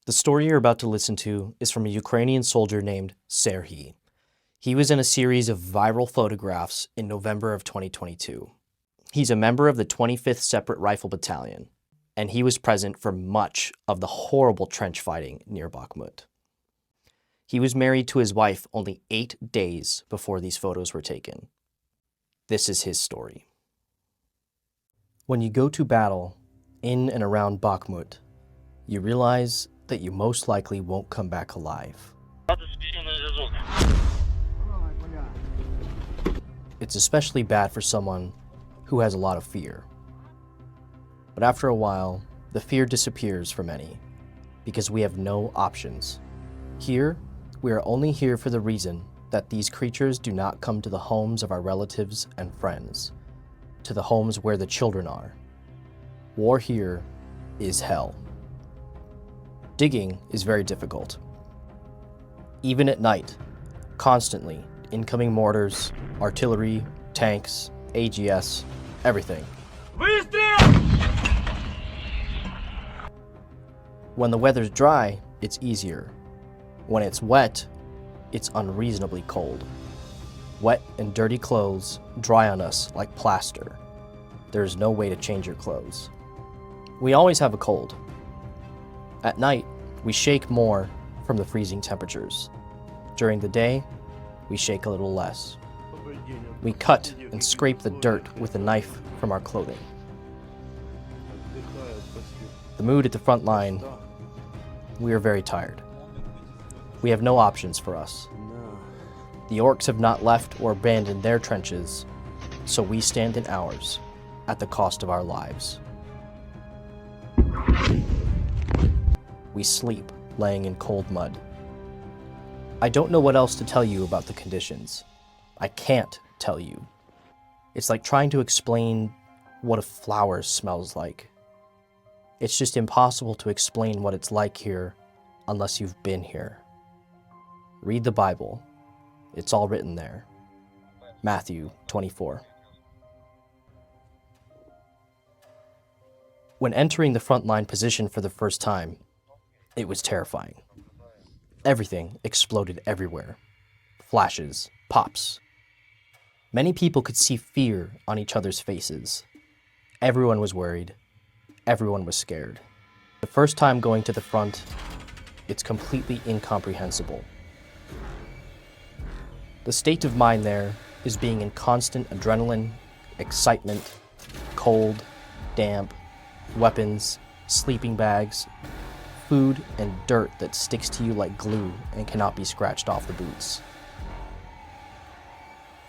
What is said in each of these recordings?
The story you're about to listen to is from a Ukrainian soldier named Serhii. He was in a series of viral photographs in November of 2022. He's a member of the 25th Separate Rifle Battalion, and he was present for much of the horrible trench fighting near Bakhmut. He was married to his wife only 8 days before these photos were taken. This is his story. When you go to battle in and around Bakhmut, you realize that you most likely won't come back alive. It's especially bad for someone who has a lot of fear. But after a while, the fear disappears for many because we have no options. Here, we are only here for the reason that these creatures do not come to the homes of our relatives and friends, to the homes where the children are. War here is hell. Digging is very difficult. Even at night, constantly, incoming mortars, artillery, tanks, AGS, everything. When the weather's dry, it's easier. When it's wet, it's unreasonably cold. Wet and dirty clothes dry on us like plaster. There's no way to change your clothes. We always have a cold. At night, we shake more from the freezing temperatures. During the day, we shake a little less. We cut and scrape the dirt with a knife from our clothing. The mood at the front line, we are very tired. We have no options for us. The orcs have not left or abandoned their trenches, so we stand in ours at the cost of our lives. We sleep laying in cold mud. I don't know what else to tell you about the conditions. I can't tell you. It's like trying to explain what a flower smells like. It's just impossible to explain what it's like here unless you've been here. Read the Bible. It's all written there. Matthew 24. When entering the frontline position for the first time, it was terrifying. Everything exploded everywhere. Flashes, pops. Many people could see fear on each other's faces. Everyone was worried. Everyone was scared. The first time going to the front, it's completely incomprehensible. The state of mind there is being in constant adrenaline, excitement, cold, damp, weapons, sleeping bags, food, and dirt that sticks to you like glue and cannot be scratched off the boots.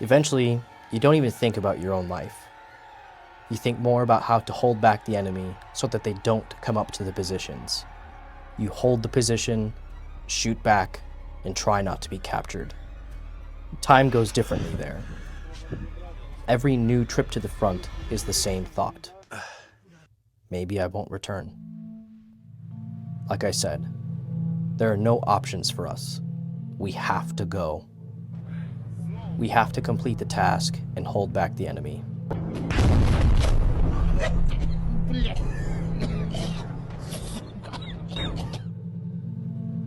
Eventually, you don't even think about your own life. You think more about how to hold back the enemy so that they don't come up to the positions. You hold the position, shoot back, and try not to be captured. Time goes differently there. Every new trip to the front is the same thought. Maybe I won't return. Like I said, there are no options for us. We have to go. We have to complete the task and hold back the enemy.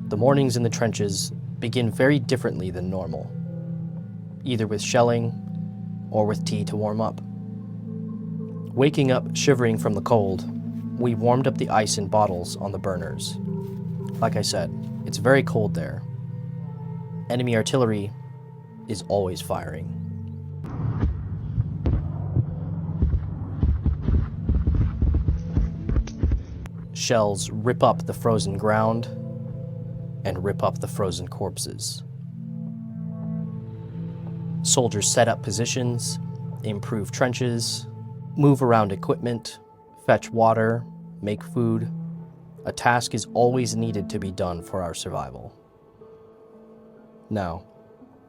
The mornings in the trenches begin very differently than normal, either with shelling or with tea to warm up. Waking up shivering from the cold, we warmed up the ice in bottles on the burners. Like I said, it's very cold there. Enemy artillery is always firing. Shells rip up the frozen ground and rip up the frozen corpses. Soldiers set up positions, improve trenches, move around equipment, fetch water, make food. A task is always needed to be done for our survival. Now,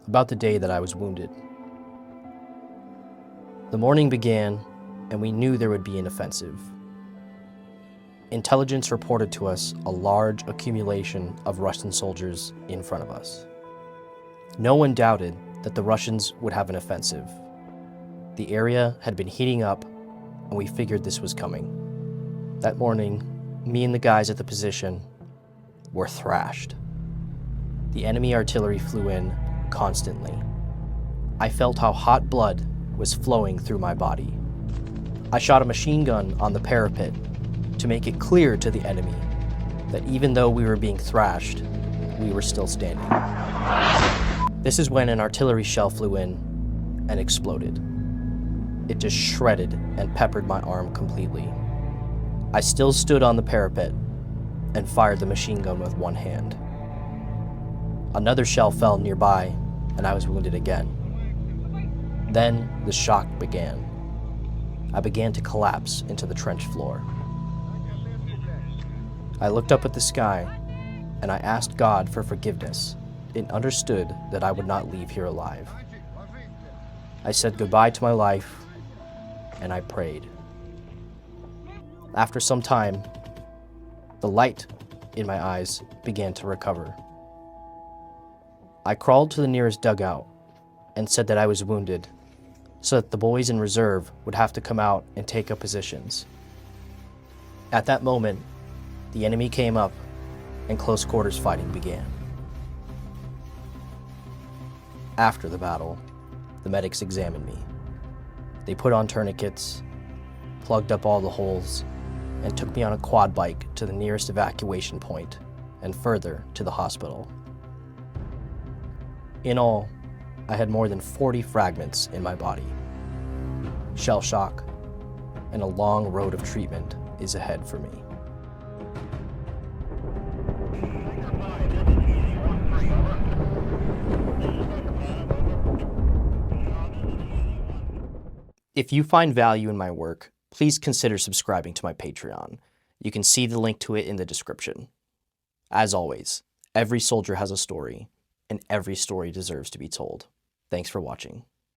about the day that I was wounded. The morning began, and we knew there would be an offensive. Intelligence reported to us a large accumulation of Russian soldiers in front of us. No one doubted that the Russians would have an offensive. The area had been heating up, and we figured this was coming. That morning, me and the guys at the position were thrashed. The enemy artillery flew in constantly. I felt how hot blood was flowing through my body. I shot a machine gun on the parapet to make it clear to the enemy that even though we were being thrashed, we were still standing. This is when an artillery shell flew in and exploded. It just shredded and peppered my arm completely. I still stood on the parapet and fired the machine gun with one hand. Another shell fell nearby, and I was wounded again. Then the shock began. I began to collapse into the trench floor. I looked up at the sky, and I asked God for forgiveness and understood that I would not leave here alive. I said goodbye to my life, and I prayed. After some time, the light in my eyes began to recover. I crawled to the nearest dugout and said that I was wounded, so that the boys in reserve would have to come out and take up positions. At that moment, the enemy came up and close quarters fighting began. After the battle, the medics examined me. They put on tourniquets, plugged up all the holes, and took me on a quad bike to the nearest evacuation point and further to the hospital. In all, I had more than 40 fragments in my body. Shell shock and a long road of treatment is ahead for me. If you find value in my work, please consider subscribing to my Patreon. You can see the link to it in the description. As always, every soldier has a story, and every story deserves to be told. Thanks for watching.